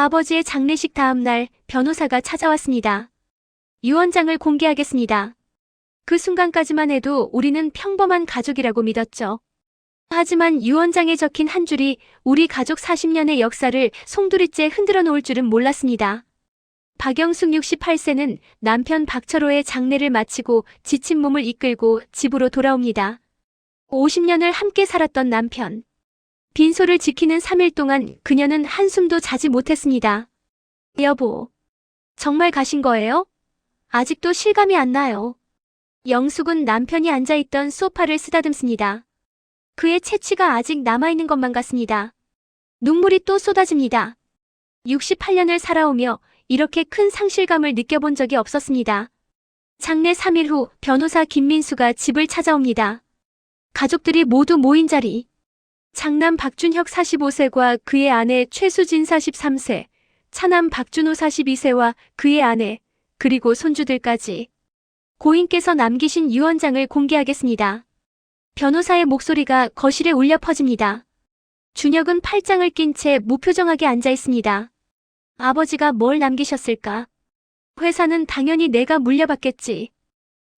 아버지의 장례식 다음 날 변호사가 찾아왔습니다. 유언장을 공개하겠습니다. 그 순간까지만 해도 우리는 평범한 가족이라고 믿었죠. 하지만 유언장에 적힌 한 줄이 우리 가족 40년의 역사를 송두리째 흔들어 놓을 줄은 몰랐습니다. 박영숙 68세는 남편 박철호의 장례를 마치고 지친 몸을 이끌고 집으로 돌아옵니다. 50년을 함께 살았던 남편. 빈소를 지키는 3일 동안 그녀는 한숨도 자지 못했습니다. 여보, 정말 가신 거예요? 아직도 실감이 안 나요. 영숙은 남편이 앉아있던 소파를 쓰다듬습니다. 그의 채취가 아직 남아있는 것만 같습니다. 눈물이 또 쏟아집니다. 68년을 살아오며 이렇게 큰 상실감을 느껴본 적이 없었습니다. 장례 3일 후 변호사 김민수가 집을 찾아옵니다. 가족들이 모두 모인 자리. 장남 박준혁 45세와 그의 아내 최수진 43세, 차남 박준호 42세와 그의 아내, 그리고 손주들까지. 고인께서 남기신 유언장을 공개하겠습니다. 변호사의 목소리가 거실에 울려 퍼집니다. 준혁은 팔짱을 낀 채 무표정하게 앉아 있습니다. 아버지가 뭘 남기셨을까? 회사는 당연히 내가 물려받겠지.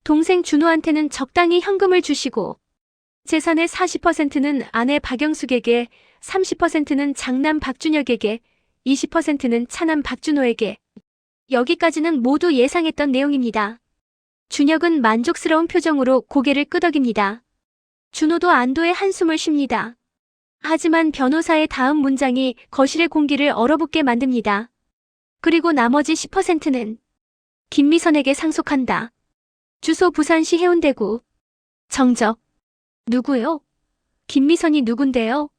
동생 준호한테는 적당히 현금을 주시고, 재산의 40%는 아내 박영숙에게, 30%는 장남 박준혁에게, 20%는 차남 박준호에게. 여기까지는 모두 예상했던 내용입니다. 준혁은 만족스러운 표정으로 고개를 끄덕입니다. 준호도 안도의 한숨을 쉽니다. 하지만 변호사의 다음 문장이 거실의 공기를 얼어붙게 만듭니다. 그리고 나머지 10%는 김미선에게 상속한다. 주소 부산시 해운대구. 정적. 누구요? 김미선이 누군데요?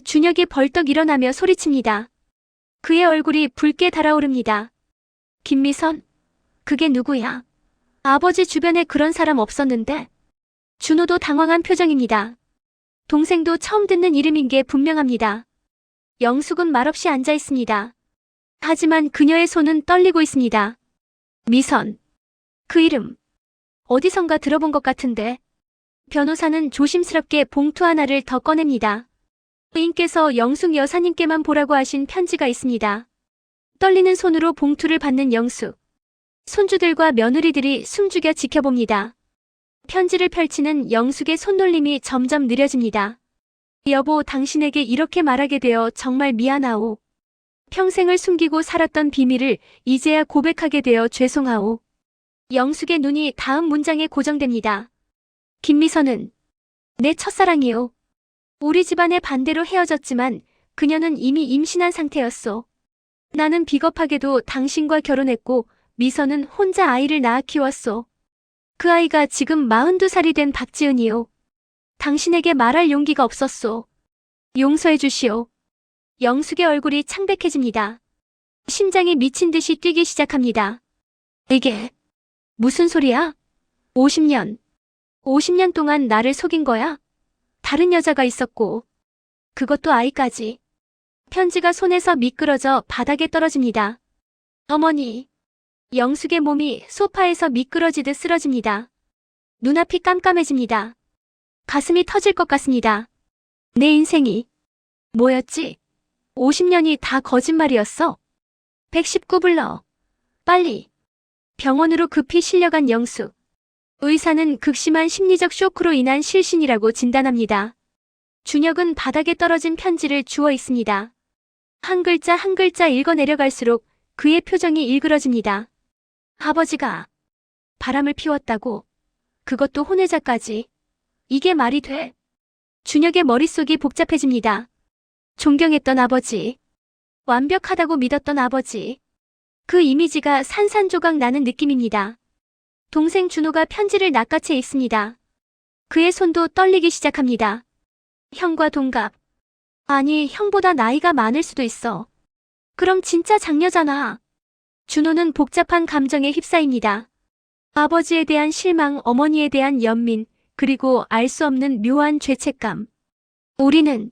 준혁이 벌떡 일어나며 소리칩니다. 그의 얼굴이 붉게 달아오릅니다. 김미선? 그게 누구야? 아버지 주변에 그런 사람 없었는데. 준호도 당황한 표정입니다. 동생도 처음 듣는 이름인 게 분명합니다. 영숙은 말없이 앉아 있습니다. 하지만 그녀의 손은 떨리고 있습니다. 미선. 그 이름. 어디선가 들어본 것 같은데. 변호사는 조심스럽게 봉투 하나를 더 꺼냅니다. 부인께서 영숙 여사님께만 보라고 하신 편지가 있습니다. 떨리는 손으로 봉투를 받는 영숙. 손주들과 며느리들이 숨죽여 지켜봅니다. 편지를 펼치는 영숙의 손놀림이 점점 느려집니다. 여보, 당신에게 이렇게 말하게 되어 정말 미안하오. 평생을 숨기고 살았던 비밀을 이제야 고백하게 되어 죄송하오. 영숙의 눈이 다음 문장에 고정됩니다. 김미선은 내 첫사랑이요. 우리 집안의 반대로 헤어졌지만 그녀는 이미 임신한 상태였소. 나는 비겁하게도 당신과 결혼했고 미선은 혼자 아이를 낳아 키웠소. 그 아이가 지금 42살이 된 박지은이요. 당신에게 말할 용기가 없었소. 용서해 주시오. 영숙의 얼굴이 창백해집니다. 심장이 미친 듯이 뛰기 시작합니다. 이게 무슨 소리야? 50년 동안 나를 속인 거야? 다른 여자가 있었고, 그것도 아이까지. 편지가 손에서 미끄러져 바닥에 떨어집니다. 어머니. 영숙의 몸이 소파에서 미끄러지듯 쓰러집니다. 눈앞이 깜깜해집니다. 가슴이 터질 것 같습니다. 내 인생이 뭐였지? 50년이 다 거짓말이었어? 119 불러. 빨리. 병원으로 급히 실려간 영숙. 의사는 극심한 심리적 쇼크로 인한 실신이라고 진단합니다. 준혁은 바닥에 떨어진 편지를 주워 있습니다. 한 글자 한 글자 읽어 내려갈수록 그의 표정이 일그러집니다. 아버지가 바람을 피웠다고? 그것도 혼외자까지. 이게 말이 돼? 준혁의 머릿속이 복잡해집니다. 존경했던 아버지. 완벽하다고 믿었던 아버지. 그 이미지가 산산조각 나는 느낌입니다. 동생 준호가 편지를 낚아채 읽습니다. 그의 손도 떨리기 시작합니다. 형과 동갑. 아니, 형보다 나이가 많을 수도 있어. 그럼 진짜 장녀잖아. 준호는 복잡한 감정에 휩싸입니다. 아버지에 대한 실망, 어머니에 대한 연민, 그리고 알 수 없는 묘한 죄책감. 우리는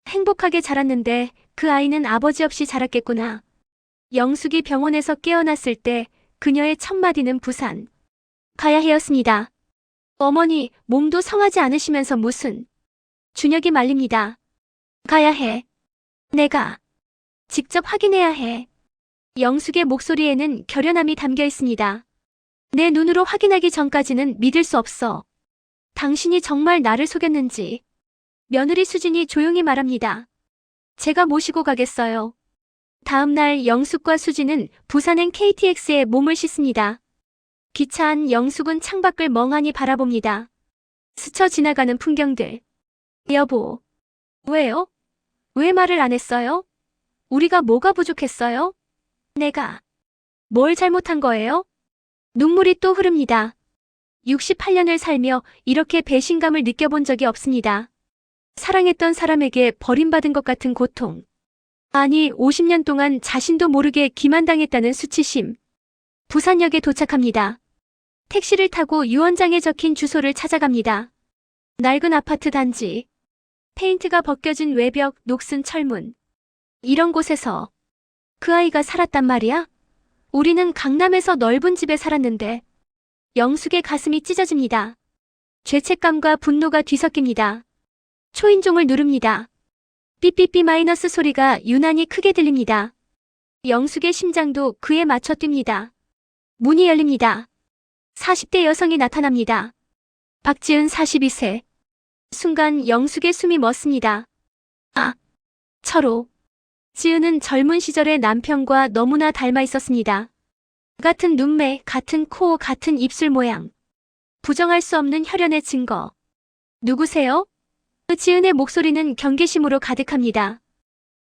행복하게 자랐는데 그 아이는 아버지 없이 자랐겠구나. 영숙이 병원에서 깨어났을 때 그녀의 첫 마디는 부산. 가야 해였습니다. 어머니, 몸도 성하지 않으시면서 무슨. 준혁이 말립니다. 가야 해. 내가. 직접 확인해야 해. 영숙의 목소리에는 결연함이 담겨 있습니다. 내 눈으로 확인하기 전까지는 믿을 수 없어. 당신이 정말 나를 속였는지. 며느리 수진이 조용히 말합니다. 제가 모시고 가겠어요. 다음 날 영숙과 수진은 부산행 KTX에 몸을 싣습니다. 기차 안 영숙은 창밖을 멍하니 바라봅니다. 스쳐 지나가는 풍경들. 여보. 왜요? 왜 말을 안 했어요? 우리가 뭐가 부족했어요? 내가 뭘 잘못한 거예요? 눈물이 또 흐릅니다. 68년을 살며 이렇게 배신감을 느껴본 적이 없습니다. 사랑했던 사람에게 버림받은 것 같은 고통. 아니, 50년 동안 자신도 모르게 기만당했다는 수치심. 부산역에 도착합니다. 택시를 타고 유언장에 적힌 주소를 찾아갑니다. 낡은 아파트 단지. 페인트가 벗겨진 외벽, 녹슨 철문. 이런 곳에서 그 아이가 살았단 말이야? 우리는 강남에서 넓은 집에 살았는데. 영숙의 가슴이 찢어집니다. 죄책감과 분노가 뒤섞입니다. 초인종을 누릅니다. 삐삐삐 마이너스 소리가 유난히 크게 들립니다. 영숙의 심장도 그에 맞춰 뜁니다. 문이 열립니다. 40대 여성이 나타납니다. 박지은 42세. 순간 영숙의 숨이 멎습니다. 아, 철호. 지은은 젊은 시절의 남편과 너무나 닮아 있었습니다. 같은 눈매, 같은 코, 같은 입술 모양. 부정할 수 없는 혈연의 증거. 누구세요? 지은의 목소리는 경계심으로 가득합니다.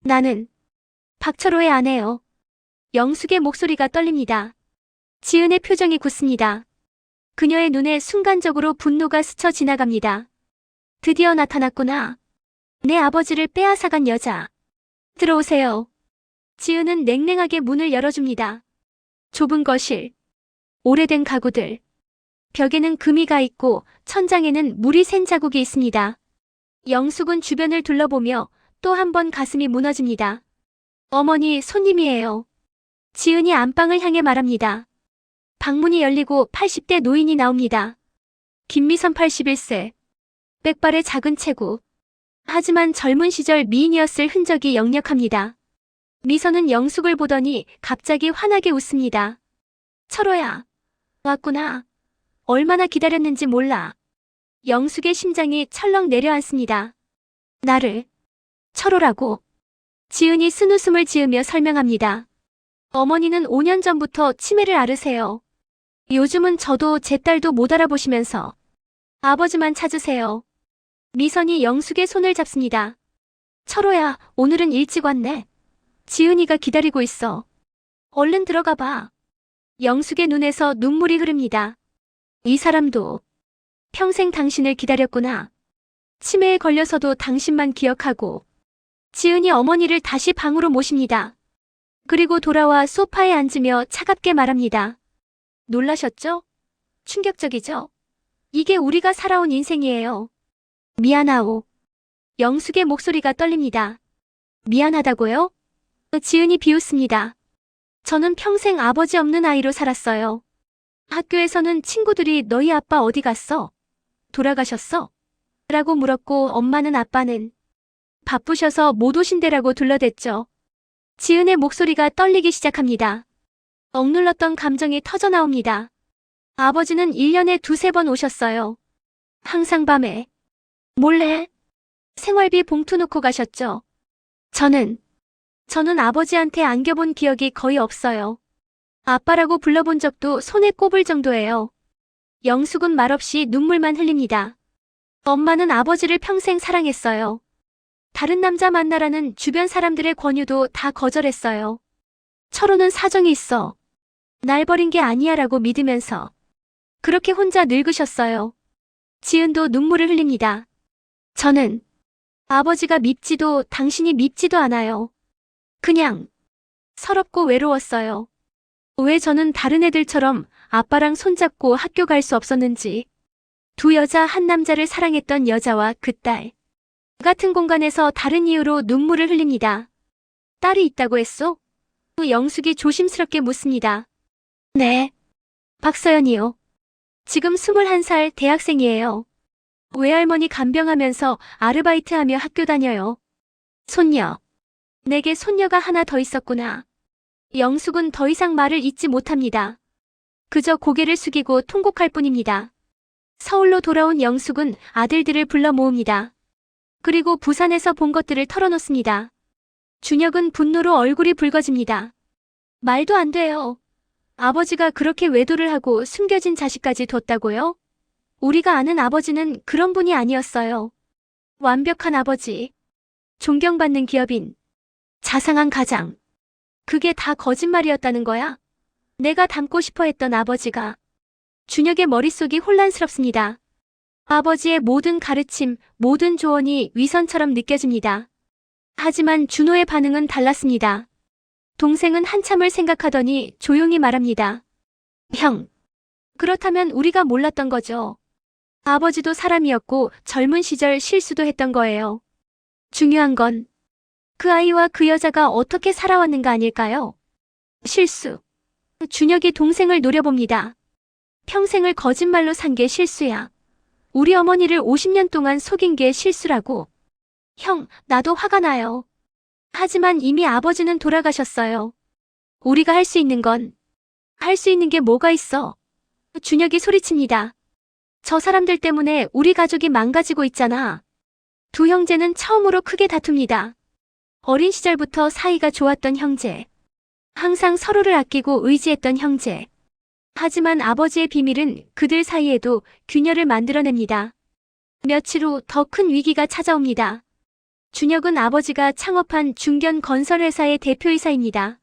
나는 박철호의 아내요. 영숙의 목소리가 떨립니다. 지은의 표정이 굳습니다. 그녀의 눈에 순간적으로 분노가 스쳐 지나갑니다. 드디어 나타났구나. 내 아버지를 빼앗아간 여자. 들어오세요. 지은은 냉랭하게 문을 열어줍니다. 좁은 거실. 오래된 가구들. 벽에는 금이 가 있고 천장에는 물이 샌 자국이 있습니다. 영숙은 주변을 둘러보며 또 한 번 가슴이 무너집니다. 어머니, 손님이에요. 지은이 안방을 향해 말합니다. 방문이 열리고 80대 노인이 나옵니다. 김미선 81세. 백발의 작은 체구. 하지만 젊은 시절 미인이었을 흔적이 역력합니다. 미선은 영숙을 보더니 갑자기 환하게 웃습니다. 철호야. 왔구나. 얼마나 기다렸는지 몰라. 영숙의 심장이 철렁 내려앉습니다. 나를 철호라고. 지은이 쓴웃음을 지으며 설명합니다. 어머니는 5년 전부터 치매를 앓으세요. 요즘은 저도 제 딸도 못 알아보시면서 아버지만 찾으세요. 미선이 영숙의 손을 잡습니다. 철호야, 오늘은 일찍 왔네. 지은이가 기다리고 있어. 얼른 들어가 봐. 영숙의 눈에서 눈물이 흐릅니다. 이 사람도 평생 당신을 기다렸구나. 치매에 걸려서도 당신만 기억하고. 지은이 어머니를 다시 방으로 모십니다. 그리고 돌아와 소파에 앉으며 차갑게 말합니다. 놀라셨죠? 충격적이죠? 이게 우리가 살아온 인생이에요. 미안하오. 영숙의 목소리가 떨립니다. 미안하다고요? 지은이 비웃습니다. 저는 평생 아버지 없는 아이로 살았어요. 학교에서는 친구들이 너희 아빠 어디 갔어? 돌아가셨어? 라고 물었고 엄마는 아빠는 바쁘셔서 못 오신대라고 둘러댔죠. 지은의 목소리가 떨리기 시작합니다. 억눌렀던 감정이 터져나옵니다. 아버지는 1년에 2~3번 오셨어요. 항상 밤에 몰래 생활비 봉투 놓고 가셨죠. 저는 아버지한테 안겨본 기억이 거의 없어요. 아빠라고 불러본 적도 손에 꼽을 정도예요. 영숙은 말없이 눈물만 흘립니다. 엄마는 아버지를 평생 사랑했어요. 다른 남자 만나라는 주변 사람들의 권유도 다 거절했어요. 철호는 사정이 있어. 날 버린 게 아니야 라고 믿으면서 그렇게 혼자 늙으셨어요. 지은도 눈물을 흘립니다. 저는 아버지가 밉지도 당신이 밉지도 않아요. 그냥 서럽고 외로웠어요. 왜 저는 다른 애들처럼 아빠랑 손잡고 학교 갈 수 없었는지. 두 여자 한 남자를 사랑했던 여자와 그 딸. 같은 공간에서 다른 이유로 눈물을 흘립니다. 딸이 있다고 했소? 영숙이 조심스럽게 묻습니다. 네. 박서연이요. 지금 21살 대학생이에요. 외할머니 간병하면서 아르바이트하며 학교 다녀요. 손녀. 내게 손녀가 하나 더 있었구나. 영숙은 더 이상 말을 잇지 못합니다. 그저 고개를 숙이고 통곡할 뿐입니다. 서울로 돌아온 영숙은 아들들을 불러 모읍니다. 그리고 부산에서 본 것들을 털어놓습니다. 준혁은 분노로 얼굴이 붉어집니다. 말도 안 돼요. 아버지가 그렇게 외도를 하고 숨겨진 자식까지 뒀다고요? 우리가 아는 아버지는 그런 분이 아니었어요. 완벽한 아버지, 존경받는 기업인, 자상한 가장. 그게 다 거짓말이었다는 거야? 내가 닮고 싶어 했던 아버지가. 준혁의 머릿속이 혼란스럽습니다. 아버지의 모든 가르침, 모든 조언이 위선처럼 느껴집니다. 하지만 준호의 반응은 달랐습니다. 동생은 한참을 생각하더니 조용히 말합니다. 형, 그렇다면 우리가 몰랐던 거죠. 아버지도 사람이었고 젊은 시절 실수도 했던 거예요. 중요한 건 그 아이와 그 여자가 어떻게 살아왔는가 아닐까요? 실수. 준혁이 동생을 노려봅니다. 평생을 거짓말로 산 게 실수야. 우리 어머니를 50년 동안 속인 게 실수라고. 형, 나도 화가 나요. 하지만 이미 아버지는 돌아가셨어요. 우리가 할 수 있는 건, 할 수 있는 게 뭐가 있어? 준혁이 소리칩니다. 저 사람들 때문에 우리 가족이 망가지고 있잖아. 두 형제는 처음으로 크게 다툽니다. 어린 시절부터 사이가 좋았던 형제. 항상 서로를 아끼고 의지했던 형제. 하지만 아버지의 비밀은 그들 사이에도 균열을 만들어냅니다. 며칠 후 더 큰 위기가 찾아옵니다. 준혁은 아버지가 창업한 중견 건설회사의 대표이사입니다.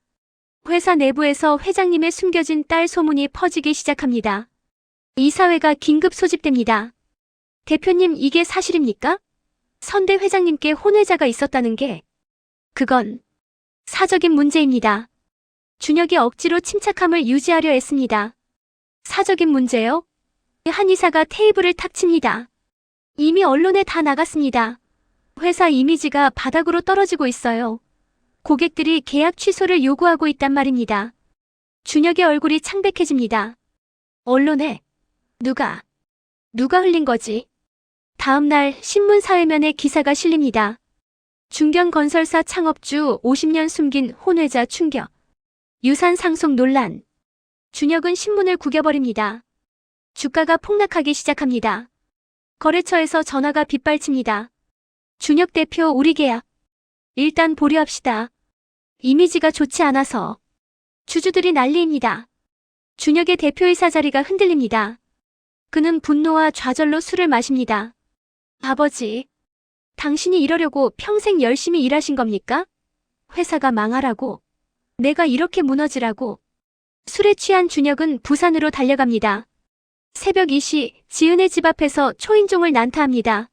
회사 내부에서 회장님의 숨겨진 딸 소문이 퍼지기 시작합니다. 이사회가 긴급 소집됩니다. 대표님, 이게 사실입니까? 선대 회장님께 혼외자가 있었다는 게. 그건 사적인 문제입니다. 준혁이 억지로 침착함을 유지하려 했습니다. 사적인 문제요? 한 이사가 테이블을 탁 칩니다. 이미 언론에 다 나갔습니다. 회사 이미지가 바닥으로 떨어지고 있어요. 고객들이 계약 취소를 요구하고 있단 말입니다. 준혁의 얼굴이 창백해집니다. 언론에? 누가 흘린 거지? 다음 날 신문 사회면에 기사가 실립니다. 중견건설사 창업주 50년 숨긴 혼외자 충격. 유산 상속 논란. 준혁은 신문을 구겨버립니다. 주가가 폭락하기 시작합니다. 거래처에서 전화가 빗발칩니다. 준혁 대표, 우리 계약 일단 보류합시다. 이미지가 좋지 않아서. 주주들이 난리입니다. 준혁의 대표이사 자리가 흔들립니다. 그는 분노와 좌절로 술을 마십니다. 아버지, 당신이 이러려고 평생 열심히 일하신 겁니까? 회사가 망하라고. 내가 이렇게 무너지라고. 술에 취한 준혁은 부산으로 달려갑니다. 새벽 2시 지은의 집 앞에서 초인종을 난타합니다.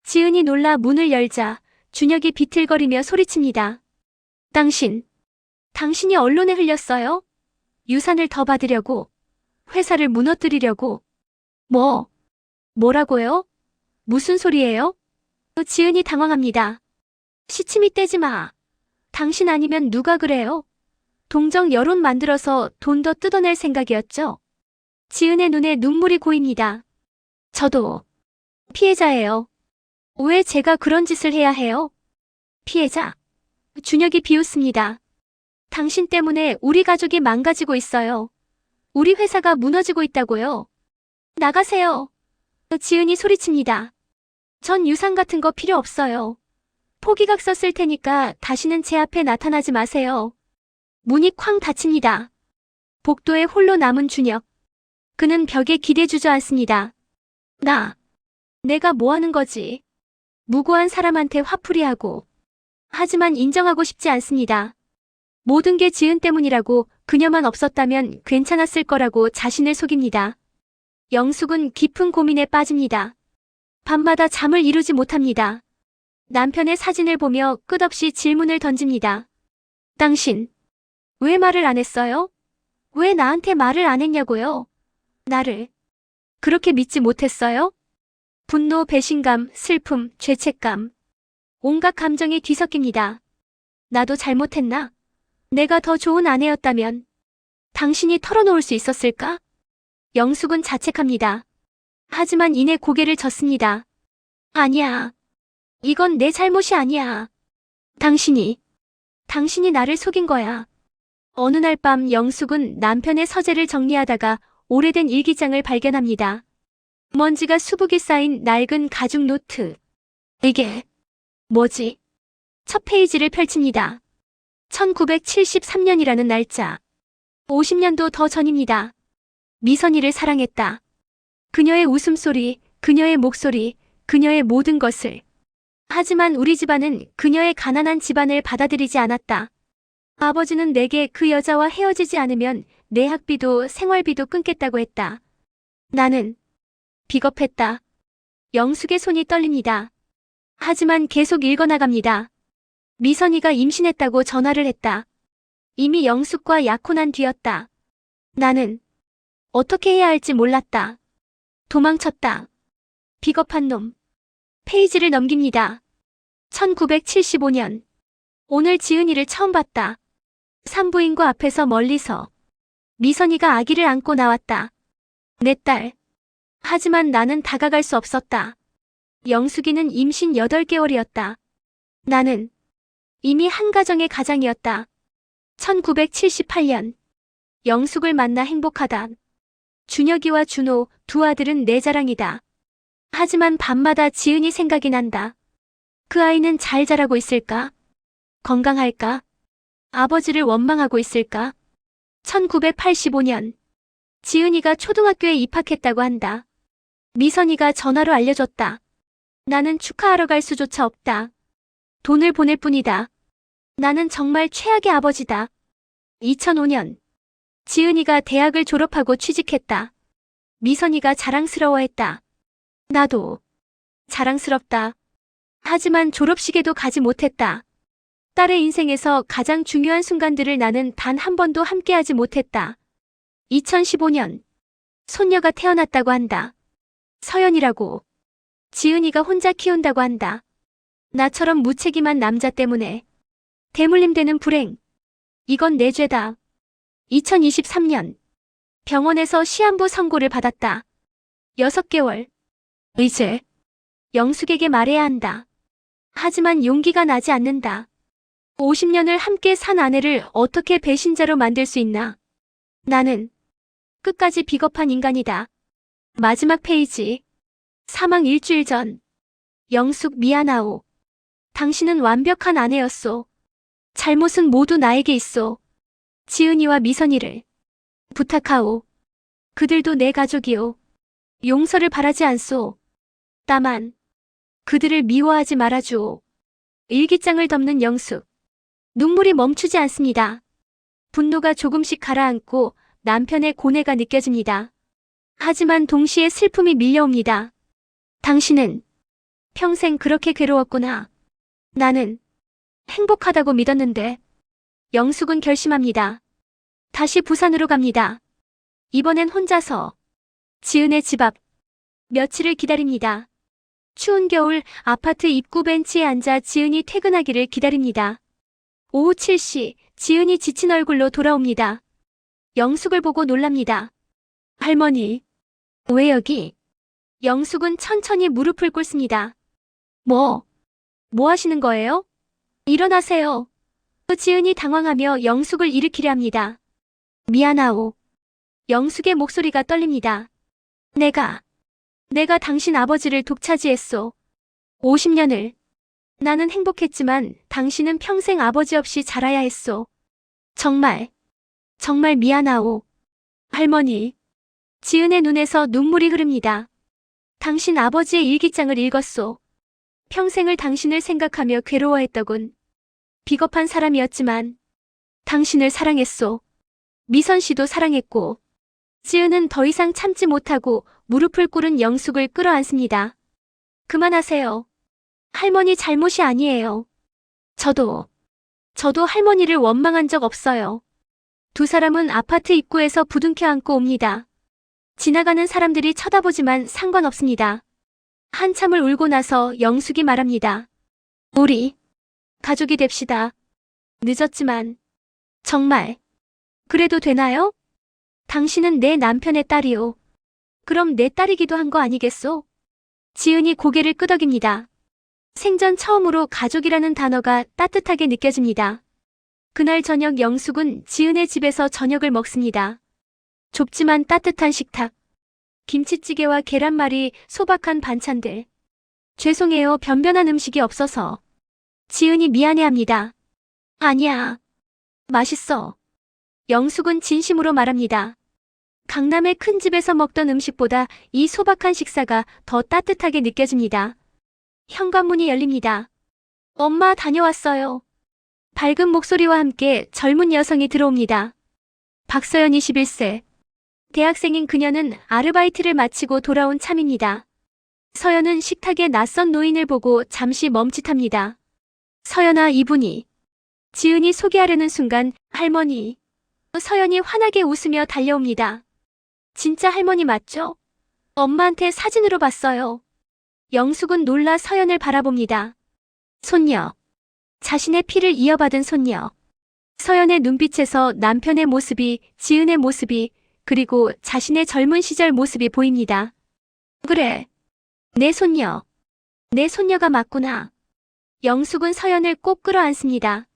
지은이 놀라 문을 열자 준혁이 비틀거리며 소리칩니다. 당신이 언론에 흘렸어요? 유산을 더 받으려고. 회사를 무너뜨리려고. 뭐라고요? 무슨 소리예요? 지은이 당황합니다. 시치미 떼지 마. 당신 아니면 누가 그래요? 동정 여론 만들어서 돈 더 뜯어낼 생각이었죠? 지은의 눈에 눈물이 고입니다. 저도 피해자예요. 왜 제가 그런 짓을 해야 해요? 피해자? 준혁이 비웃습니다. 당신 때문에 우리 가족이 망가지고 있어요. 우리 회사가 무너지고 있다고요. 나가세요. 지은이 소리칩니다. 전 유산 같은 거 필요 없어요. 포기각서 쓸 테니까 다시는 제 앞에 나타나지 마세요. 문이 쾅 닫힙니다. 복도에 홀로 남은 준혁. 그는 벽에 기대 주저앉습니다. 내가 뭐 하는 거지? 무고한 사람한테 화풀이하고. 하지만 인정하고 싶지 않습니다. 모든 게 지은 때문이라고, 그녀만 없었다면 괜찮았을 거라고 자신을 속입니다. 영숙은 깊은 고민에 빠집니다. 밤마다 잠을 이루지 못합니다. 남편의 사진을 보며 끝없이 질문을 던집니다. 당신, 왜 말을 안 했어요? 왜 나한테 말을 안 했냐고요? 나를 그렇게 믿지 못했어요? 분노, 배신감, 슬픔, 죄책감. 온갖 감정이 뒤섞입니다. 나도 잘못했나? 내가 더 좋은 아내였다면 당신이 털어놓을 수 있었을까? 영숙은 자책합니다. 하지만 이내 고개를 젓습니다. 아니야. 이건 내 잘못이 아니야. 당신이 당신이 나를 속인 거야. 어느 날 밤 영숙은 남편의 서재를 정리하다가 오래된 일기장을 발견합니다. 먼지가 수북이 쌓인 낡은 가죽 노트. 이게 뭐지? 첫 페이지를 펼칩니다. 1973년이라는 날짜. 50년도 더 전입니다. 미선이를 사랑했다. 그녀의 웃음소리, 그녀의 목소리, 그녀의 모든 것을. 하지만 우리 집안은 그녀의 가난한 집안을 받아들이지 않았다. 아버지는 내게 그 여자와 헤어지지 않으면 내 학비도 생활비도 끊겠다고 했다. 나는 비겁했다. 영숙의 손이 떨립니다. 하지만 계속 읽어나갑니다. 미선이가 임신했다고 전화를 했다. 이미 영숙과 약혼한 뒤였다. 나는 어떻게 해야 할지 몰랐다. 도망쳤다. 비겁한 놈. 페이지를 넘깁니다. 1975년. 오늘 지은이를 처음 봤다. 산부인과 앞에서 멀리서 미선이가 아기를 안고 나왔다. 내 딸. 하지만 나는 다가갈 수 없었다. 영숙이는 임신 8개월이었다. 나는 이미 한 가정의 가장이었다. 1978년. 영숙을 만나 행복하다. 준혁이와 준호 두 아들은 내 자랑이다. 하지만 밤마다 지은이 생각이 난다. 그 아이는 잘 자라고 있을까? 건강할까? 아버지를 원망하고 있을까? 1985년. 지은이가 초등학교에 입학했다고 한다. 미선이가 전화로 알려줬다. 나는 축하하러 갈 수조차 없다. 돈을 보낼 뿐이다. 나는 정말 최악의 아버지다. 2005년. 지은이가 대학을 졸업하고 취직했다. 미선이가 자랑스러워했다. 나도 자랑스럽다. 하지만 졸업식에도 가지 못했다. 딸의 인생에서 가장 중요한 순간들을 나는 단 한 번도 함께하지 못했다. 2015년. 손녀가 태어났다고 한다. 서연이라고. 지은이가 혼자 키운다고 한다. 나처럼 무책임한 남자 때문에. 대물림 되는 불행. 이건 내 죄다. 2023년. 병원에서 시한부 선고를 받았다. 6개월. 이제 영숙에게 말해야 한다. 하지만 용기가 나지 않는다. 50년을 함께 산 아내를 어떻게 배신자로 만들 수 있나? 나는 끝까지 비겁한 인간이다. 마지막 페이지. 사망 일주일 전. 영숙 미안하오. 당신은 완벽한 아내였소. 잘못은 모두 나에게 있소. 지은이와 미선이를 부탁하오. 그들도 내 가족이오. 용서를 바라지 않소. 다만 그들을 미워하지 말아주오. 일기장을 덮는 영숙. 눈물이 멈추지 않습니다. 분노가 조금씩 가라앉고 남편의 고뇌가 느껴집니다. 하지만 동시에 슬픔이 밀려옵니다. 당신은 평생 그렇게 괴로웠구나. 나는 행복하다고 믿었는데. 영숙은 결심합니다. 다시 부산으로 갑니다. 이번엔 혼자서. 지은의 집 앞. 며칠을 기다립니다. 추운 겨울 아파트 입구 벤치에 앉아 지은이 퇴근하기를 기다립니다. 오후 7시 지은이 지친 얼굴로 돌아옵니다. 영숙을 보고 놀랍니다. 할머니, 왜 여기? 영숙은 천천히 무릎을 꿇습니다. 뭐 하시는 거예요? 일어나세요. 지은이 당황하며 영숙을 일으키려 합니다. 미안하오. 영숙의 목소리가 떨립니다. 내가 당신 아버지를 독차지했소. 50년을. 나는 행복했지만 당신은 평생 아버지 없이 자라야 했소. 정말 미안하오. 할머니. 지은의 눈에서 눈물이 흐릅니다. 당신 아버지의 일기장을 읽었소. 평생을 당신을 생각하며 괴로워했더군. 비겁한 사람이었지만 당신을 사랑했소. 미선 씨도 사랑했고. 지은은 더 이상 참지 못하고 무릎을 꿇은 영숙을 끌어안습니다. 그만하세요. 할머니 잘못이 아니에요. 저도 할머니를 원망한 적 없어요. 두 사람은 아파트 입구에서 부둥켜 안고 옵니다. 지나가는 사람들이 쳐다보지만 상관없습니다. 한참을 울고 나서 영숙이 말합니다. 우리 가족이 됩시다. 늦었지만 정말 그래도 되나요? 당신은 내 남편의 딸이오. 그럼 내 딸이기도 한 거 아니겠소? 지은이 고개를 끄덕입니다. 생전 처음으로 가족이라는 단어가 따뜻하게 느껴집니다. 그날 저녁 영숙은 지은의 집에서 저녁을 먹습니다. 좁지만 따뜻한 식탁. 김치찌개와 계란말이, 소박한 반찬들. 죄송해요, 변변한 음식이 없어서. 지은이 미안해합니다. 아니야. 맛있어. 영숙은 진심으로 말합니다. 강남의 큰 집에서 먹던 음식보다 이 소박한 식사가 더 따뜻하게 느껴집니다. 현관문이 열립니다. 엄마 다녀왔어요. 밝은 목소리와 함께 젊은 여성이 들어옵니다. 박서연 21세. 대학생인 그녀는 아르바이트를 마치고 돌아온 참입니다. 서연은 식탁에 낯선 노인을 보고 잠시 멈칫합니다. 서연아, 이분이. 지은이 소개하려는 순간 할머니. 서연이 환하게 웃으며 달려옵니다. 진짜 할머니 맞죠? 엄마한테 사진으로 봤어요. 영숙은 놀라 서연을 바라봅니다. 손녀. 자신의 피를 이어받은 손녀. 서연의 눈빛에서 남편의 모습이, 지은의 모습이, 그리고 자신의 젊은 시절 모습이 보입니다. 그래. 내 손녀. 내 손녀가 맞구나. 영숙은 서연을 꼭 끌어안습니다.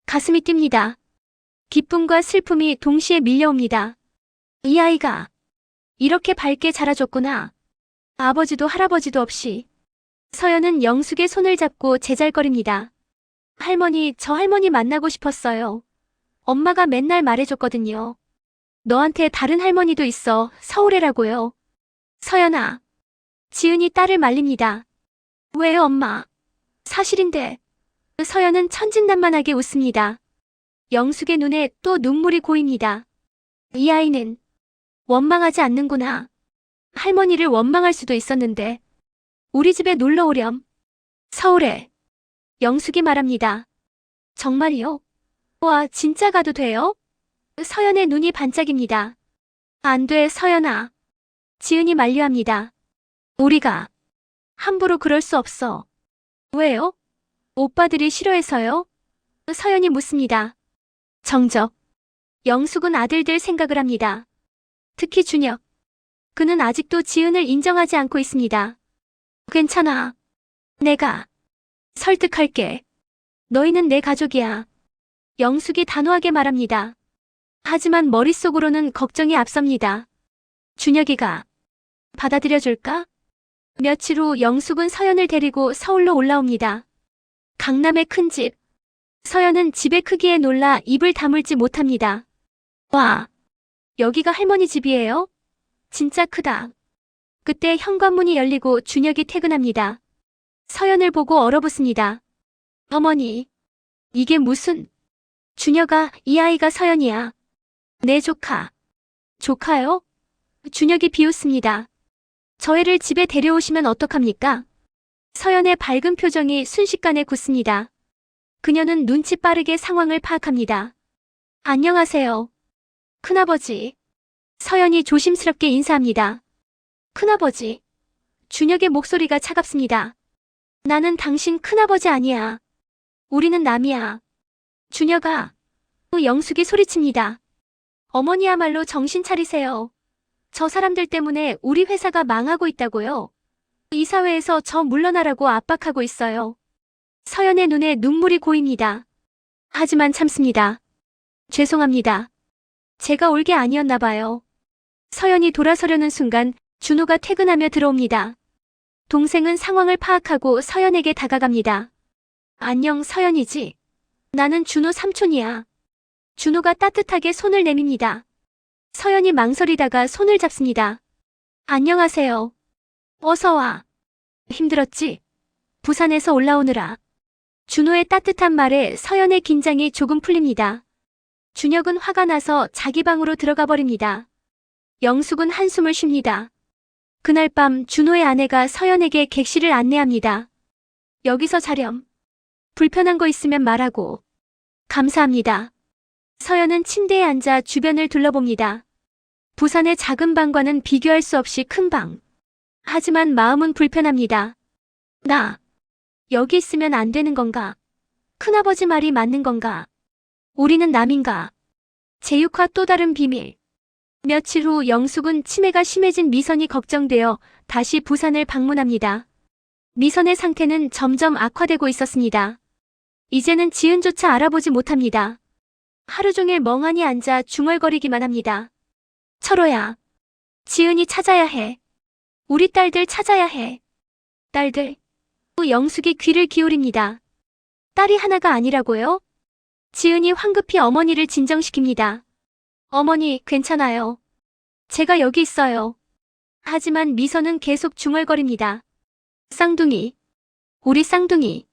가슴이 뜁니다. 기쁨과 슬픔이 동시에 밀려옵니다. 이 아이가 이렇게 밝게 자라줬구나. 아버지도 할아버지도 없이. 서연은 영숙의 손을 잡고 제잘거립니다. 할머니, 저 할머니 만나고 싶었어요. 엄마가 맨날 말해줬거든요. 너한테 다른 할머니도 있어, 서울에라고요. 서연아. 지은이 딸을 말립니다. 왜요, 엄마? 사실인데. 서연은 천진난만하게 웃습니다. 영숙의 눈에 또 눈물이 고입니다. 이 아이는 원망하지 않는구나. 할머니를 원망할 수도 있었는데. 우리 집에 놀러 오렴. 서울에. 영숙이 말합니다. 정말요? 와, 진짜 가도 돼요? 서연의 눈이 반짝입니다. 안 돼, 서연아. 지은이 만류합니다. 우리가 함부로 그럴 수 없어. 왜요? 오빠들이 싫어해서요? 서연이 묻습니다. 정적. 영숙은 아들들 생각을 합니다. 특히 준혁. 그는 아직도 지은을 인정하지 않고 있습니다. 괜찮아. 내가 설득할게. 너희는 내 가족이야. 영숙이 단호하게 말합니다. 하지만 머릿속으로는 걱정이 앞섭니다. 준혁이가 받아들여줄까? 며칠 후 영숙은 서연을 데리고 서울로 올라옵니다. 강남의 큰 집. 서연은 집의 크기에 놀라 입을 다물지 못합니다. 와, 여기가 할머니 집이에요? 진짜 크다. 그때 현관문이 열리고 준혁이 퇴근합니다. 서연을 보고 얼어붙습니다. 어머니, 이게 무슨... 준혁아, 이 아이가 서연이야. 내 조카. 조카요? 준혁이 비웃습니다. 저 애를 집에 데려오시면 어떡합니까? 서연의 밝은 표정이 순식간에 굳습니다. 그녀는 눈치 빠르게 상황을 파악합니다. 안녕하세요. 큰아버지. 서연이 조심스럽게 인사합니다. 큰아버지. 준혁의 목소리가 차갑습니다. 나는 당신 큰아버지 아니야. 우리는 남이야. 준혁아. 영숙이 소리칩니다. 어머니야말로 정신 차리세요. 저 사람들 때문에 우리 회사가 망하고 있다고요. 이사회에서 저 물러나라고 압박하고 있어요. 서연의 눈에 눈물이 고입니다. 하지만 참습니다. 죄송합니다. 제가 올 게 아니었나 봐요. 서연이 돌아서려는 순간 준호가 퇴근하며 들어옵니다. 동생은 상황을 파악하고 서연에게 다가갑니다. 안녕, 서연이지? 나는 준호 삼촌이야. 준호가 따뜻하게 손을 내밉니다. 서연이 망설이다가 손을 잡습니다. 안녕하세요. 어서 와. 힘들었지? 부산에서 올라오느라. 준호의 따뜻한 말에 서연의 긴장이 조금 풀립니다. 준혁은 화가 나서 자기 방으로 들어가 버립니다. 영숙은 한숨을 쉽니다. 그날 밤 준호의 아내가 서연에게 객실을 안내합니다. 여기서 자렴. 불편한 거 있으면 말하고. 감사합니다. 서연은 침대에 앉아 주변을 둘러봅니다. 부산의 작은 방과는 비교할 수 없이 큰 방. 하지만 마음은 불편합니다. 나 여기 있으면 안 되는 건가? 큰아버지 말이 맞는 건가? 우리는 남인가? 제육화 또 다른 비밀. 며칠 후 영숙은 치매가 심해진 미선이 걱정되어 다시 부산을 방문합니다. 미선의 상태는 점점 악화되고 있었습니다. 이제는 지은조차 알아보지 못합니다. 하루 종일 멍하니 앉아 중얼거리기만 합니다. 철호야, 지은이 찾아야 해. 우리 딸들 찾아야 해. 딸들. 영숙이 귀를 기울입니다. 딸이 하나가 아니라고요? 지은이 황급히 어머니를 진정시킵니다. 어머니, 괜찮아요. 제가 여기 있어요. 하지만 미선은 계속 중얼거립니다. 쌍둥이. 우리 쌍둥이.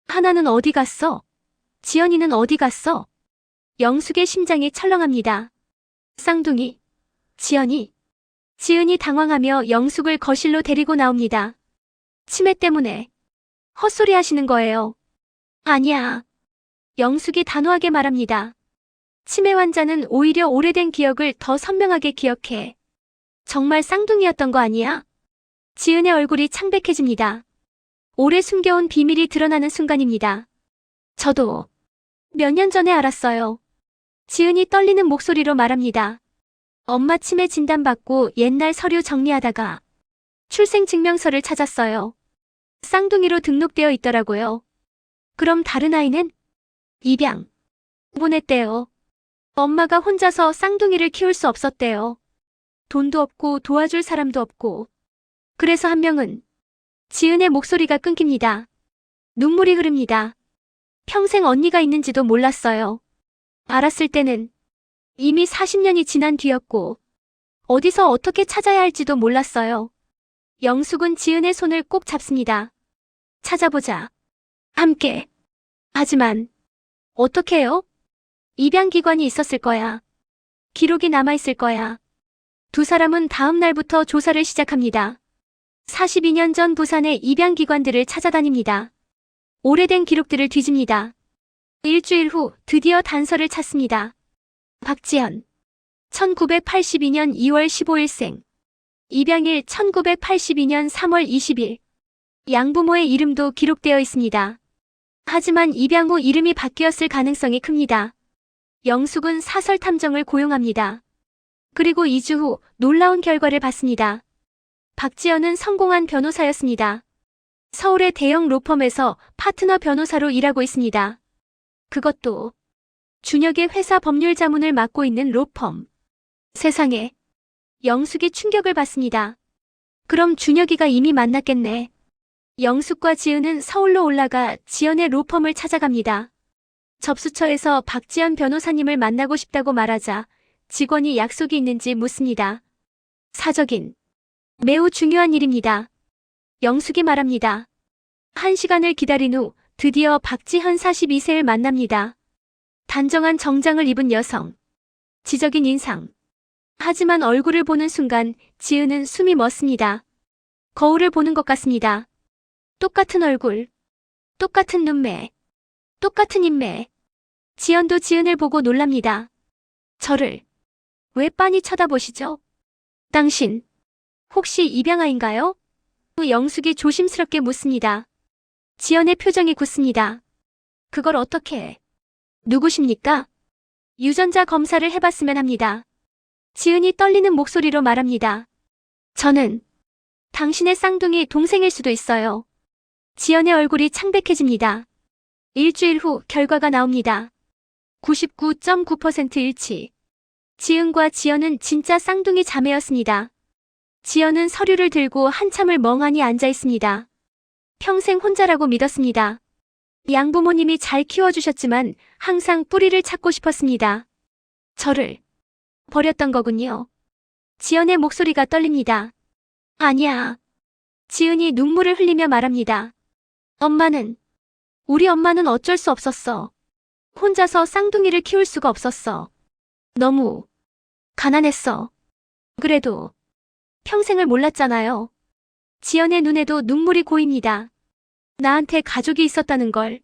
하나는 어디 갔어? 지연이는 어디 갔어? 영숙의 심장이 철렁합니다. 쌍둥이. 지연이. 지은이 당황하며 영숙을 거실로 데리고 나옵니다. 치매 때문에. 헛소리 하시는 거예요. 아니야. 영숙이 단호하게 말합니다. 치매 환자는 오히려 오래된 기억을 더 선명하게 기억해. 정말 쌍둥이였던 거 아니야? 지은의 얼굴이 창백해집니다. 오래 숨겨온 비밀이 드러나는 순간입니다. 저도 몇 년 전에 알았어요. 지은이 떨리는 목소리로 말합니다. 엄마 치매 진단받고 옛날 서류 정리하다가 출생증명서를 찾았어요. 쌍둥이로 등록되어 있더라고요. 그럼 다른 아이는? 입양. 보냈대요. 엄마가 혼자서 쌍둥이를 키울 수 없었대요. 돈도 없고 도와줄 사람도 없고. 그래서 한 명은. 지은의 목소리가 끊깁니다. 눈물이 흐릅니다. 평생 언니가 있는지도 몰랐어요. 알았을 때는 이미 40년이 지난 뒤였고 어디서 어떻게 찾아야 할지도 몰랐어요. 영숙은 지은의 손을 꼭 잡습니다. 찾아보자. 함께. 하지만 어떻게 해요? 입양기관이 있었을 거야. 기록이 남아있을 거야. 두 사람은 다음 날부터 조사를 시작합니다. 42년 전 부산의 입양기관들을 찾아다닙니다. 오래된 기록들을 뒤집니다. 일주일 후 드디어 단서를 찾습니다. 박지연. 1982년 2월 15일생. 입양일 1982년 3월 20일. 양부모의 이름도 기록되어 있습니다. 하지만 입양 후 이름이 바뀌었을 가능성이 큽니다. 영숙은 사설 탐정을 고용합니다. 그리고 2주 후 놀라운 결과를 받습니다. 박지연은 성공한 변호사였습니다. 서울의 대형 로펌에서 파트너 변호사로 일하고 있습니다. 그것도 준혁의 회사 법률 자문을 맡고 있는 로펌. 세상에. 영숙이 충격을 받습니다. 그럼 준혁이가 이미 만났겠네. 영숙과 지은은 서울로 올라가 지연의 로펌을 찾아갑니다. 접수처에서 박지연 변호사님을 만나고 싶다고 말하자 직원이 약속이 있는지 묻습니다. 사적인. 매우 중요한 일입니다. 영숙이 말합니다. 1시간을 기다린 후 드디어 박지현 42세를 만납니다. 단정한 정장을 입은 여성. 지적인 인상. 하지만 얼굴을 보는 순간 지은은 숨이 멎습니다. 거울을 보는 것 같습니다. 똑같은 얼굴. 똑같은 눈매. 똑같은 인매. 지연도 지은을 보고 놀랍니다. 저를 왜 빤히 쳐다보시죠? 당신 혹시 입양아인가요? 영숙이 조심스럽게 묻습니다. 지연의 표정이 굳습니다. 그걸 어떻게 해? 누구십니까? 유전자 검사를 해봤으면 합니다. 지은이 떨리는 목소리로 말합니다. 저는 당신의 쌍둥이 동생일 수도 있어요. 지연의 얼굴이 창백해집니다. 일주일 후 결과가 나옵니다. 99.9% 일치. 지은과 지연은 진짜 쌍둥이 자매였습니다. 지연은 서류를 들고 한참을 멍하니 앉아 있습니다. 평생 혼자라고 믿었습니다. 양부모님이 잘 키워주셨지만 항상 뿌리를 찾고 싶었습니다. 저를 버렸던 거군요. 지연의 목소리가 떨립니다. 아니야. 지은이 눈물을 흘리며 말합니다. 우리 엄마는 어쩔 수 없었어. 혼자서 쌍둥이를 키울 수가 없었어. 너무 가난했어. 그래도 평생을 몰랐잖아요. 지연의 눈에도 눈물이 고입니다. 나한테 가족이 있었다는 걸.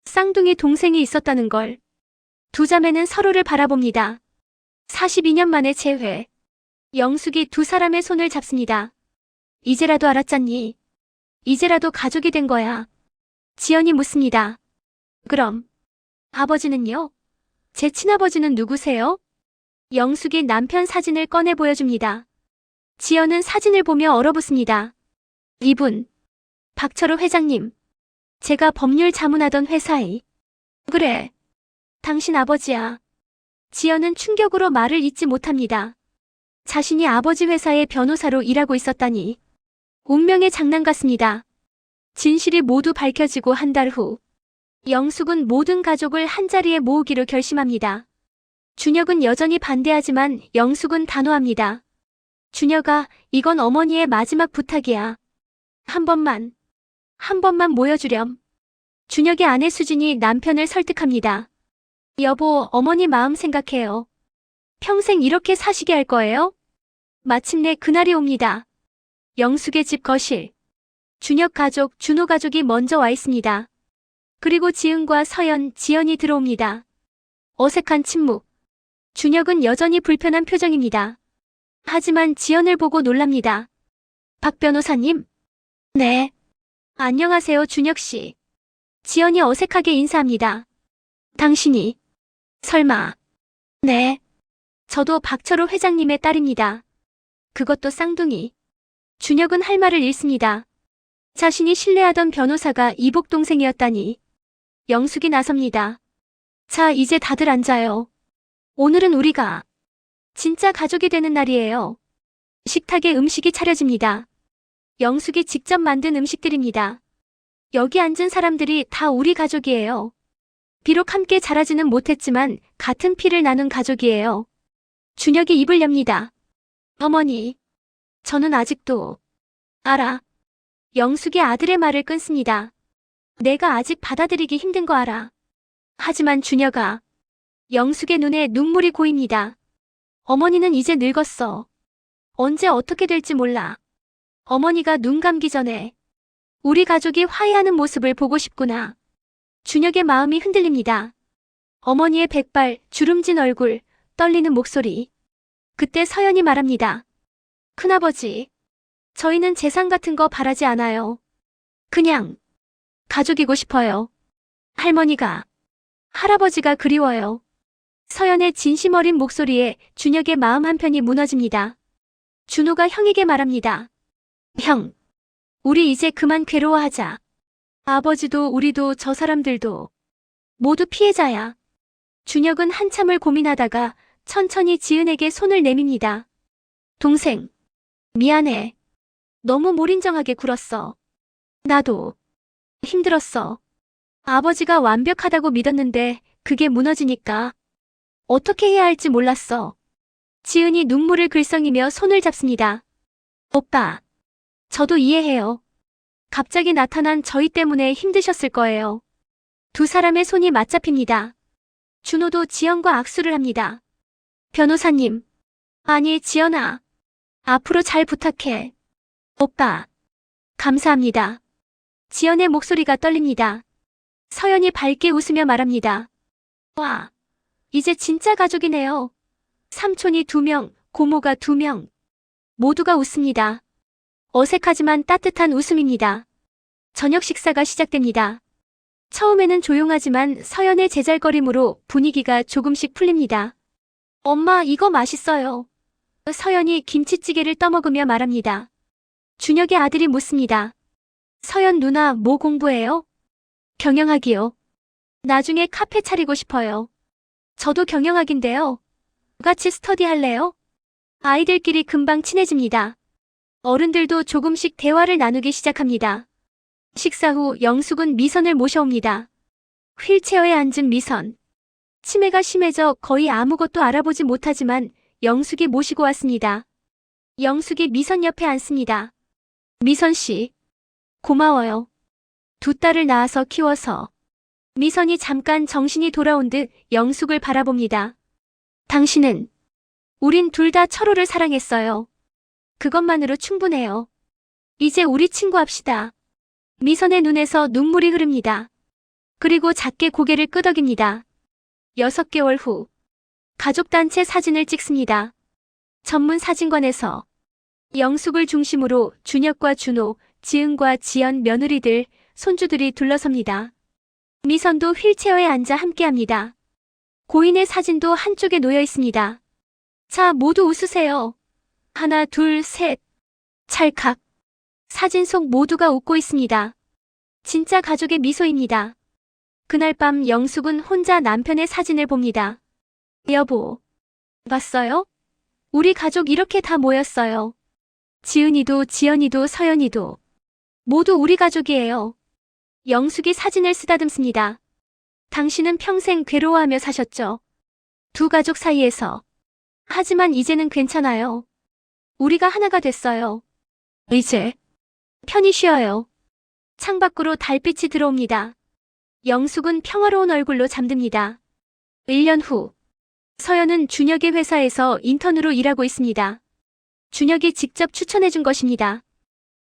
쌍둥이 동생이 있었다는 걸. 두 자매는 서로를 바라봅니다. 42년 만에 재회. 영숙이 두 사람의 손을 잡습니다. 이제라도 알았잖니. 이제라도 가족이 된 거야. 지연이 묻습니다. 그럼 아버지는요? 제 친아버지는 누구세요? 영숙이 남편 사진을 꺼내 보여줍니다. 지연은 사진을 보며 얼어붙습니다. 이분, 박철호 회장님. 제가 법률 자문하던 회사의. 그래, 당신 아버지야. 지연은 충격으로 말을 잇지 못합니다. 자신이 아버지 회사의 변호사로 일하고 있었다니. 운명의 장난 같습니다. 진실이 모두 밝혀지고 한 달 후, 영숙은 모든 가족을 한자리에 모으기로 결심합니다. 준혁은 여전히 반대하지만 영숙은 단호합니다. 준혁아, 이건 어머니의 마지막 부탁이야. 한 번만 모여주렴. 준혁의 아내 수진이 남편을 설득합니다. 여보, 어머니 마음 생각해요. 평생 이렇게 사시게 할 거예요? 마침내 그날이 옵니다. 영숙의 집 거실. 준혁 가족, 준호 가족이 먼저 와 있습니다. 그리고 지은과 서연, 지연이 들어옵니다. 어색한 침묵. 준혁은 여전히 불편한 표정입니다. 하지만 지연을 보고 놀랍니다. 박 변호사님? 네. 안녕하세요, 준혁 씨. 지연이 어색하게 인사합니다. 당신이? 설마. 네. 저도 박철호 회장님의 딸입니다. 그것도 쌍둥이. 준혁은 할 말을 잃습니다. 자신이 신뢰하던 변호사가 이복 동생이었다니. 영숙이 나섭니다. 자, 이제 다들 앉아요. 오늘은 우리가 진짜 가족이 되는 날이에요. 식탁에 음식이 차려집니다. 영숙이 직접 만든 음식들입니다. 여기 앉은 사람들이 다 우리 가족이에요. 비록 함께 자라지는 못했지만 같은 피를 나눈 가족이에요. 준혁이 입을 엽니다. 어머니, 저는 아직도 알아. 영숙이 아들의 말을 끊습니다. 내가 아직 받아들이기 힘든 거 알아. 하지만 준혁아. 영숙의 눈에 눈물이 고입니다. 어머니는 이제 늙었어. 언제 어떻게 될지 몰라. 어머니가 눈 감기 전에 우리 가족이 화해하는 모습을 보고 싶구나. 준혁의 마음이 흔들립니다. 어머니의 백발, 주름진 얼굴, 떨리는 목소리. 그때 서연이 말합니다. 큰아버지, 저희는 재산 같은 거 바라지 않아요. 그냥 가족이고 싶어요. 할머니가, 할아버지가 그리워요. 서연의 진심 어린 목소리에 준혁의 마음 한편이 무너집니다. 준호가 형에게 말합니다. 형, 우리 이제 그만 괴로워하자. 아버지도 우리도 저 사람들도 모두 피해자야. 준혁은 한참을 고민하다가 천천히 지은에게 손을 내밉니다. 동생, 미안해. 너무 몰인정하게 굴었어. 나도 힘들었어. 아버지가 완벽하다고 믿었는데 그게 무너지니까 어떻게 해야 할지 몰랐어. 지은이 눈물을 글썽이며 손을 잡습니다. 오빠, 저도 이해해요. 갑자기 나타난 저희 때문에 힘드셨을 거예요. 두 사람의 손이 맞잡힙니다. 준호도 지연과 악수를 합니다. 변호사님. 아니, 지연아. 앞으로 잘 부탁해. 오빠. 감사합니다. 지연의 목소리가 떨립니다. 서연이 밝게 웃으며 말합니다. 와, 이제 진짜 가족이네요. 삼촌이 2명, 고모가 2명. 모두가 웃습니다. 어색하지만 따뜻한 웃음입니다. 저녁 식사가 시작됩니다. 처음에는 조용하지만 서연의 제잘거림으로 분위기가 조금씩 풀립니다. 엄마, 이거 맛있어요. 서연이 김치찌개를 떠먹으며 말합니다. 준혁의 아들이 묻습니다. 서연 누나 뭐 공부해요? 경영학이요. 나중에 카페 차리고 싶어요. 저도 경영학인데요. 같이 스터디 할래요? 아이들끼리 금방 친해집니다. 어른들도 조금씩 대화를 나누기 시작합니다. 식사 후 영숙은 미선을 모셔옵니다. 휠체어에 앉은 미선. 치매가 심해져 거의 아무것도 알아보지 못하지만 영숙이 모시고 왔습니다. 영숙이 미선 옆에 앉습니다. 미선 씨, 고마워요. 2딸을 낳아서 키워서. 미선이 잠깐 정신이 돌아온 듯 영숙을 바라봅니다. 당신은? 우린 둘 다 철호를 사랑했어요. 그것만으로 충분해요. 이제 우리 친구합시다. 미선의 눈에서 눈물이 흐릅니다. 그리고 작게 고개를 끄덕입니다. 6개월 후, 가족단체 사진을 찍습니다. 전문 사진관에서 영숙을 중심으로 준혁과 준호, 지은과 지연 며느리들, 손주들이 둘러섭니다. 미선도 휠체어에 앉아 함께합니다. 고인의 사진도 한쪽에 놓여 있습니다. 자, 모두 웃으세요. 하나, 둘, 셋. 찰칵. 사진 속 모두가 웃고 있습니다. 진짜 가족의 미소입니다. 그날 밤 영숙은 혼자 남편의 사진을 봅니다. 여보, 봤어요? 우리 가족 이렇게 다 모였어요. 지은이도 지연이도 서연이도 모두 우리 가족이에요. 영숙이 사진을 쓰다듬습니다. 당신은 평생 괴로워하며 사셨죠. 두 가족 사이에서. 하지만 이제는 괜찮아요. 우리가 하나가 됐어요. 이제 편히 쉬어요. 창밖으로 달빛이 들어옵니다. 영숙은 평화로운 얼굴로 잠듭니다. 1년 후, 서연은 준혁의 회사에서 인턴으로 일하고 있습니다. 준혁이 직접 추천해준 것입니다.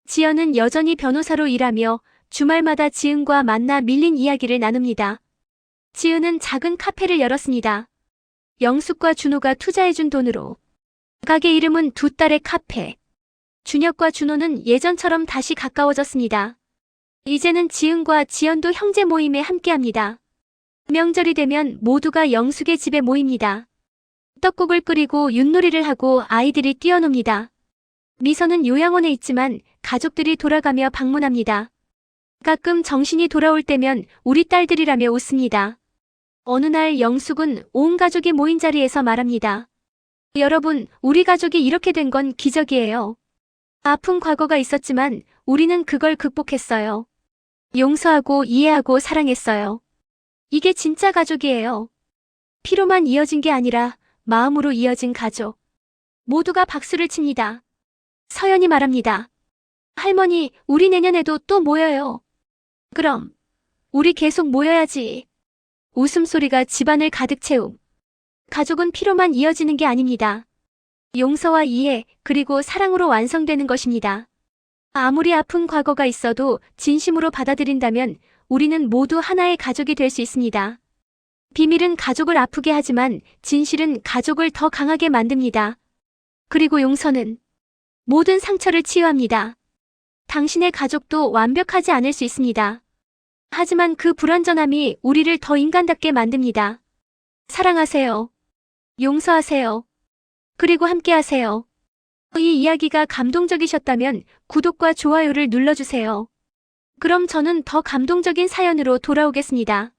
지연은 여전히 변호사로 일하며 주말마다 지은과 만나 밀린 이야기를 나눕니다. 지은은 작은 카페를 열었습니다. 영숙과 준호가 투자해준 돈으로. 가게 이름은 두 딸의 카페. 준혁과 준호는 예전처럼 다시 가까워졌습니다. 이제는 지은과 지연도 형제 모임에 함께합니다. 명절이 되면 모두가 영숙의 집에 모입니다. 떡국을 끓이고 윷놀이를 하고 아이들이 뛰어놉니다. 미선은 요양원에 있지만 가족들이 돌아가며 방문합니다. 가끔 정신이 돌아올 때면 우리 딸들이라며 웃습니다. 어느 날 영숙은 온 가족이 모인 자리에서 말합니다. 여러분, 우리 가족이 이렇게 된 건 기적이에요. 아픈 과거가 있었지만 우리는 그걸 극복했어요. 용서하고 이해하고 사랑했어요. 이게 진짜 가족이에요. 피로만 이어진 게 아니라 마음으로 이어진 가족. 모두가 박수를 칩니다. 서연이 말합니다. 할머니, 우리 내년에도 또 모여요. 그럼 우리 계속 모여야지. 웃음소리가 집안을 가득 채움. 가족은 피로만 이어지는 게 아닙니다. 용서와 이해, 그리고 사랑으로 완성되는 것입니다. 아무리 아픈 과거가 있어도 진심으로 받아들인다면 우리는 모두 하나의 가족이 될 수 있습니다. 비밀은 가족을 아프게 하지만 진실은 가족을 더 강하게 만듭니다. 그리고 용서는 모든 상처를 치유합니다. 당신의 가족도 완벽하지 않을 수 있습니다. 하지만 그 불완전함이 우리를 더 인간답게 만듭니다. 사랑하세요. 용서하세요. 그리고 함께하세요. 이 이야기가 감동적이셨다면 구독과 좋아요를 눌러주세요. 그럼 저는 더 감동적인 사연으로 돌아오겠습니다.